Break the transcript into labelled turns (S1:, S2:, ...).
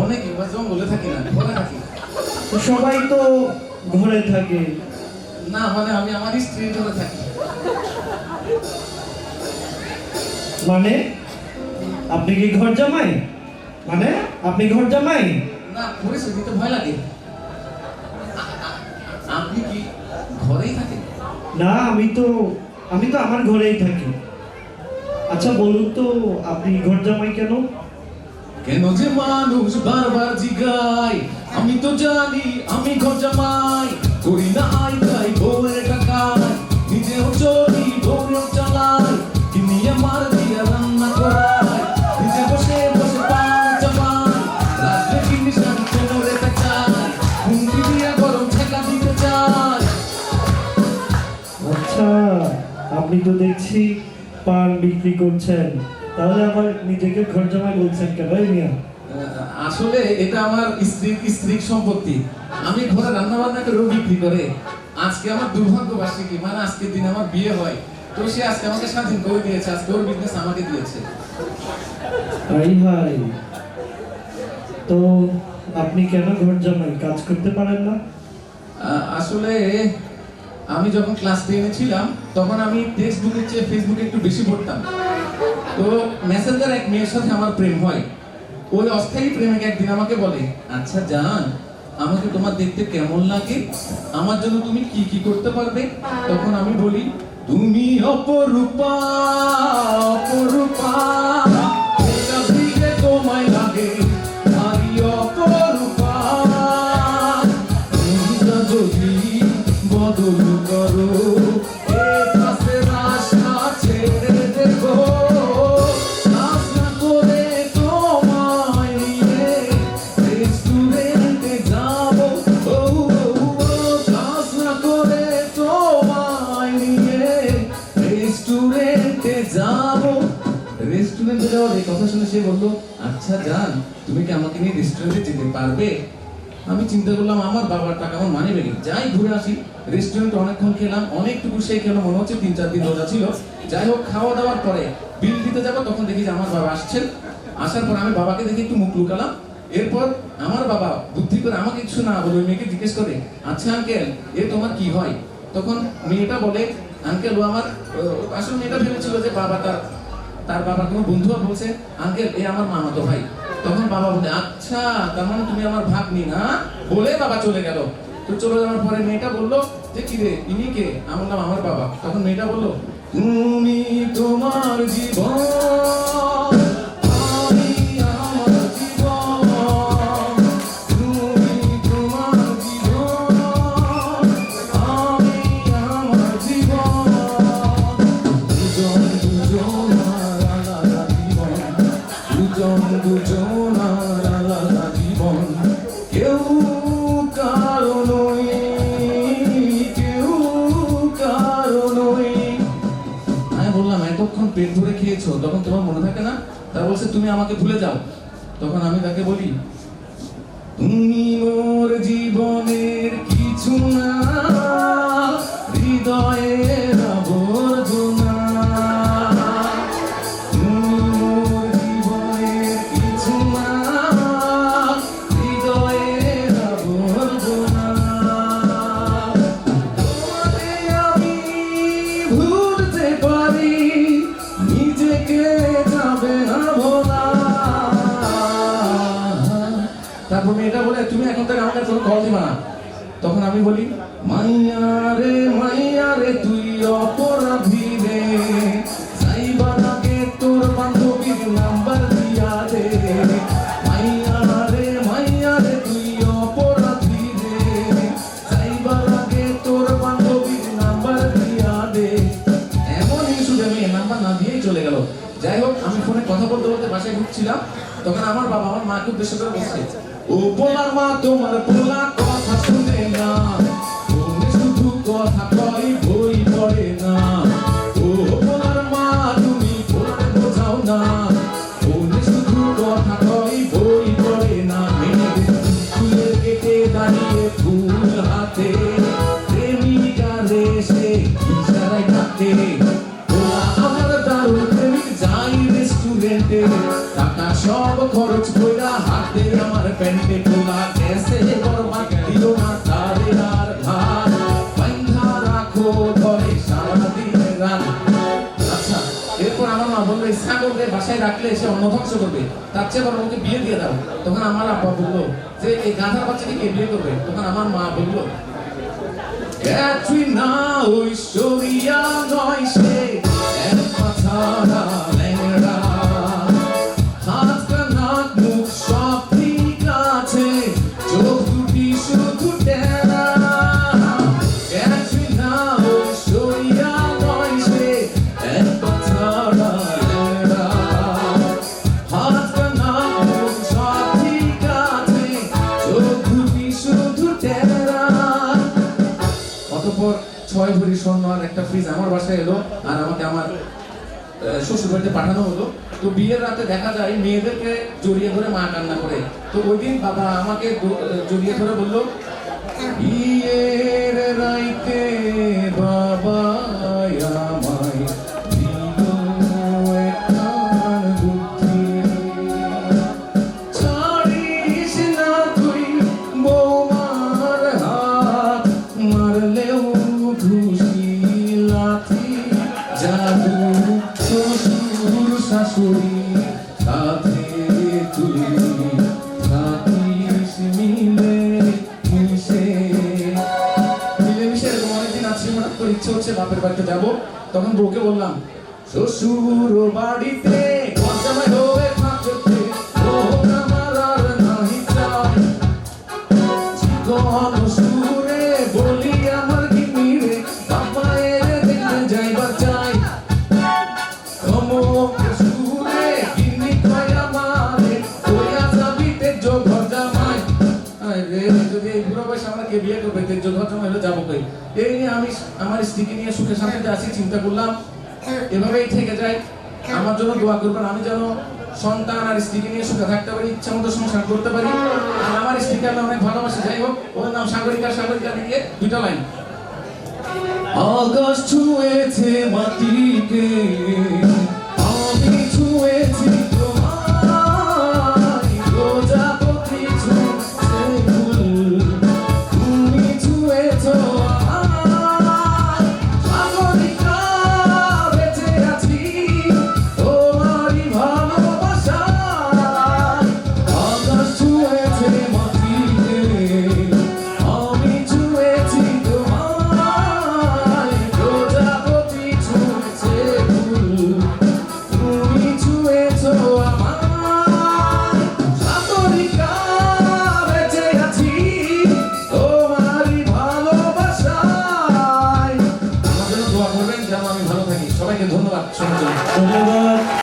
S1: বনে কিংবা জঙ্গলে থাকি না, ঘরে থাকি।
S2: তো সবাই তো ঘরে থাকে।
S1: না মানে আমি আমার স্ত্রীর ঘরে থাকি।
S2: মানে আপনি কি ঘর জামাই? মানে আপনি ঘর জামাই?
S1: না, পরিচয় দিতে ভয় লাগে। আপনি কি ঘরেই থাকেন?
S2: না, আমি তো আমার ঘরেই থাকি। আচ্ছা বলুন তো, আপনি ঘর জামাই কেন?
S1: কেন যে মানুষ বারবার জিগায়, আমি তো জানি আমি ঘর জামাই। করি না আই তাই বউয়ের টাকায়, নিজেও চলি বউয়েও চালাই। কিনি আমার দিয়া রান্না করাই, নিজে বসে বসে পান চাবাই। রাত্রে কিনি শাড়ি কোমরে পেঁচাই, হুমকি দিয়া গরম ঠেকা দিতে চাই।
S2: আচ্ছা, আপনি তো দেখছি পান বিক্রি করছেন, তাহলে আবার নিজেকে ঘর জামাই বলছেন কেন মিয়া?
S1: আসলে এটা আমার স্ত্রীর সম্পত্তি। আমি ঘরে রান্না বান্না করে বিক্রি করে। আজকে আমার দুর্ভাগ্যবার্ষিকী, মানে আজকের দিন আমার বিয়ে হয়। তো সে আজকে আমাকে স্বাধীন করে দিয়েছে, আজকে ওর বিজনেস আমাকে দিয়েছে।
S2: ভাই ভাই, তো আপনি কেন ঘর জামাই? কাজ করতে পারেন না?
S1: আসলে আমি যখন ক্লাস 10-এ ছিলাম তখন আমি টেক্সট বুকের চেয়ে ফেসবুকে একটু বেশি পড়তাম। তো মেসেঞ্জার এক মেয়ের সাথে আমার প্রেম হয়। ওই অস্থায়ী প্রেমিক একদিন আমাকে বলে, আচ্ছা জান, আমাকে তোমার দেখতে কেমন লাগে, আমার জন্য তুমি কি কি করতে পারবে? তখন আমি বলি, তুমি অপরূপা অপরূপা, এটা দিলে তোমায় লাগে ভারী অপরূপা। মনটা যদি বদল করো, এ পাশের আশা ছেড়ে দেবো। কাজ না করে তোমায় নিয়ে রেস্টুরেন্টে যাবো। ও, কাজ না করে তোমায় নিয়ে রেস্টুরেন্টে যাবো। রেস্টুরেন্টে যাওয়ার এই কথা শুনে সে বললো, আচ্ছা জান, তুমি কি আমাকে নিয়ে রেস্টুরেন্টে যেতে পারবে? আমি চিন্তা করলাম আমার বাবার টাকা আমার মানি ব্যাগে, যাই ঘুরে আসি। রেস্টুরেন্টে অনেকক্ষণ খেলাম, অনেকটুকু সেই খেলো, মনে হচ্ছে 3-4 দিন রোজা ছিল। যাই হোক, খাওয়া দাওয়ার পরে বিল দিতে যাবো, তখন দেখি যে আমার বাবা আসছেন। আসার পর আমি বাবাকে দেখে একটু মুখ লুকালাম। এরপর আমার বাবা বুদ্ধি করে আমাকে কিছু না বলে ওই মেয়েকে জিজ্ঞেস করে, আচ্ছা আঙ্কেল, এ তোমার কি হয়? তখন মেয়েটা বলে, আঙ্কেল ও আমার, আসলে মেয়েটা ভেবেছিল যে বাবা তার বাবার কোনো বন্ধু বলছে, আঙ্কেল এ আমার মামাতো ভাই। তখন বাবা বলে, আচ্ছা তার মানে তুমি আমার ভাগ্নি না, বলে বাবা চলে গেল। তো চলে যাওয়ার পরে মেয়েটা বললো যে কি রে, ইনি কে? আমি বললাম আমার বাবা। তখন মেয়েটা বললো, তুমি তোমার জীবন, আমি আমার জীবন, তুমি তোমার জীবন, আমি আমার জীবন। দুজন দুজনার আলাদা জীবন, দুজন দুজনার আলাদা জীবন। কেউ কারো নই, কেউ কারো নই। আমি বললাম, এতক্ষণ পেট ভরে খেয়েছো, তখন তোমার মনে থাকে না? তারা বলছে, তুমি আমাকে ভুলে যাও। তখন আমি তাকে বলি, তুমি মোর জীবনের কিছু না, হৃদয়ের আবর্জনা। তুমি মোর জীবনের কিছু না, হৃদয়ের আবর্জনা। তোমাকে আমি ভুলতে পারি, নিজেকে যাবে না ভোলা। তারপর মেয়েটা বলে, তুমি এখন থেকে আমাকে কোনো কল দিবা না। তখন আমি বলি, মাইয়া রে তুই অপরাধী রে, যাইবার আগে তোর বান্ধবীর নাম্বার দিয়া দে। মাইয়া রে তুই অপরাধী রে, যাইবার আগে তোর বান্ধবীর নাম্বার দিয়া দে। এমনই শুধু আমি নাম্বার না দিয়েই চলে গেল। যাই হোক, আমি ফোনে কথা বলতে বলতে বাসায় ঢুকছিলাম, তখন আমার বাবা আমার মাকে উদ্দেশ্য করে বলছে, ও পোলার মা, তোমার পোলা কথা শুনে না, ফোনে শুধু কথা কয়, বই পড়ে না। ও পোলার মা, তুমি পোলারে বোঝাও না, ফোনে শুধু কথা কয়, বই পড়ে না। মেয়েদের ফুলের কেটে দাঁড়িয়ে ফুল হাতে, প্রেমিকা রে সে ইশারায় ডাকে। পোলা আমার দারুণ প্রেমিক, যাই রেস্টুরেন্টে, টাকা সব খরচ কইরা হাতে আমার পেন্টে খোলা গেছে বরবাদ দিও না তারে আর ভার বাইন্ধা রাখো ঘরে সারাদিনের রাত। আচ্ছা, এরপর আমার মা বললো এই ছাগলকে বাসায় রাখলে সে অন্ন ধ্বংস করবে, তার চেয়ে বরং ওকে বিয়ে দিয়ে দাও। তখন আমার আব্বা বললো যে এই গাধার বাচ্চাকে কে বিয়ে করবে? তখন আমার মা বললো ক্যাটরিনা ঐশ্বরিয়া নয় সে এক মাথারা ল্যাংড়া, হাত কান মুখ সব ঠিক আছে, চোখ দুটি শুধু টেরা। ক্যাটরিনা ঐশ্বরিয়া নয় সে এক মাথারা ল্যাংড়া, হাত কান মুখ সব ঠিক আছে, চোখ দুটি শুধু টেরা। অতঃপর 6 ভরি স্বর্ণ আর একটা ফ্রিজ আমার বাসায় এলো আর আমাকে আমার শ্বশুর বাড়িতে পাঠানো হলো। তো বিয়ের রাতে দেখা যায় মেয়েদেরকে জড়িয়ে ধরে মা কান্না করে। তো ওই দিন বাবা আমাকে জড়িয়ে ধরে বললো বিয়ের রাইতে বাবা আমায় দিল একখান বুদ্ধি, ছাড়িস না তুই বৌমার হাত, মারলেও ঘুষি লাথি, জাদু শ্বশুর শাশুড়ি সাথে তুই থাকিস মিলেমিশে। এরকম অনেকদিন আছে, হঠাৎ করে ইচ্ছে হচ্ছে বাপের বাড়িতে যাবো। তখন বউকে বললাম শ্বশুর বাড়িতে জামাই হয়ে থাকতে ও আমার আর নাহি চাই, চিকন সুরে বলি আমার গিন্নিরে বাপায়ের দেখতে যাইবার চাই, কমক সুরে গিন্নি কয় আমারে তোরা যাবি তেজ ঘর জামাই। আরে যদি এই বুড়ো বয়সে আমাকে বিয়ে করবে তেজ ঘর জামাই হলে যাবো কই? এই নিয়ে আমি আমার স্ত্রীকে নিয়ে সুখে শান্তিতে আছি, চিন্তা করলাম এভাবেই থেকে যায়। আমার জন্য দোয়া করবেন, আমি যেন সন্তান আর স্ত্রীকে নিয়ে সুখে থাকতে পারি, ইচ্ছা মতো সংসার করতে পারি। আর আমার স্ত্রীকে আমি অনেক ভালোবাসি। যাই হোক, ওর নাম সাগরিকা। সাগরিকা দিয়ে 2টা লাইন। আকাশ ছুঁয়েছে মাটিকে, আমি ছুঁয়েছি তোমায়, প্রজাপতি ছুঁয়েছে ফুল, তুমি ছুঁয়েছো আমায়। সাগরিকা বেঁচে আছি তোমারই ভালোবাসায়, আকাশ ছুঁয়েছে মাটিকে, আমি ছুঁয়েছি তোমায়, প্রজাপতি ছুঁয়েছে ফুল, তুমি ছুঁয়েছো আমায়। সাগরিকা বেঁচে আছি তোমারই ভালোবাসায়। আমার জন্য দোয়া করবেন যেন আমি ভালো থাকি। সবাইকে ধন্যবাদ শোনার জন্য।
S2: ধন্যবাদ।